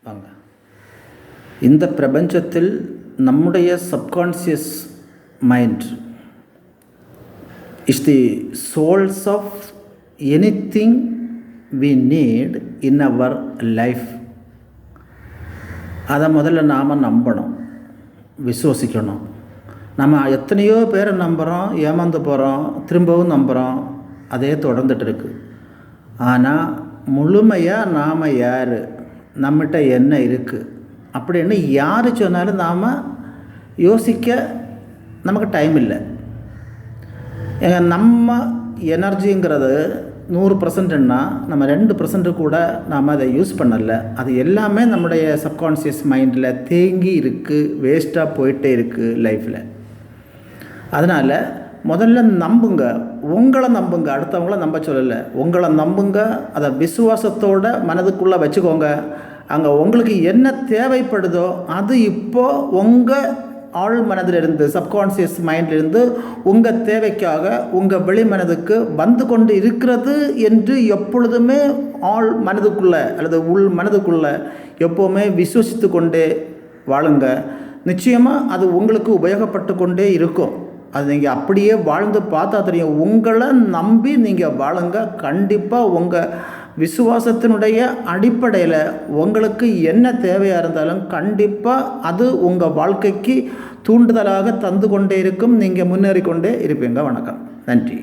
வாங்க. இந்த பிரபஞ்சத்தில் நம்முடைய subconscious mind is the souls of anything we need in our life. அதை முதல்ல நாம் நம்பணும், விசுவசிக்கணும். நம்ம எத்தனையோ பேரை நம்புகிறோம், ஏமாந்து போகிறோம், திரும்பவும் நம்புகிறோம், அதே தொடர்ந்துட்டு இருக்குது. ஆனால் முழுமையாக நாம் யார், நம்மகிட்ட என்ன இருக்குது அப்படின்னு யார் சொன்னாலும் நாம் யோசிக்க நமக்கு டைம் இல்லை. நம்ம எனர்ஜிங்கிறது 100%ன்னா நம்ம 2% கூட நாம் அதை யூஸ் பண்ணலை. அது எல்லாமே நம்முடைய சப்கான்ஷியஸ் மைண்டில் தேங்கி இருக்குது, வேஸ்ட்டாக போயிட்டே இருக்குது லைஃப்பில். அதனால் முதல்ல நம்புங்க, உங்களை நம்புங்க, அடுத்தவங்கள நம்ப சொல்லலை, உங்களை நம்புங்க. அதை விசுவாசத்தோடு மனதுக்குள்ளே வச்சுக்கோங்க. அங்கே உங்களுக்கு என்ன தேவைப்படுதோ அது இப்போது உங்கள் ஆழ் மனதிலிருந்து, சப்கான்ஷியஸ் மைண்டிலிருந்து உங்கள் தேவைக்காக உங்கள் வெளி மனதுக்கு வந்து கொண்டு இருக்கிறது என்று எப்பொழுதுமே ஆழ் மனதுக்குள்ளே அல்லது உள் மனதுக்குள்ளே எப்போவுமே விசுவசித்து கொண்டே வாழுங்க. நிச்சயமாக அது உங்களுக்கு உபயோகப்பட்டு கொண்டே இருக்கும். அது நீங்கள் அப்படியே வாழ்ந்து பார்த்தா தெரியும். உங்களை நம்பி நீங்கள் வாழுங்க. கண்டிப்பாக உங்கள் விசுவாசத்தினுடைய அடிப்படையில் உங்களுக்கு என்ன தேவையாக இருந்தாலும் கண்டிப்பாக அது உங்கள் வாழ்க்கைக்கு தூண்டுதலாக தந்து கொண்டே இருக்கும். நீங்கள் முன்னேறி கொண்டே இருப்பீங்க. வணக்கம், நன்றி.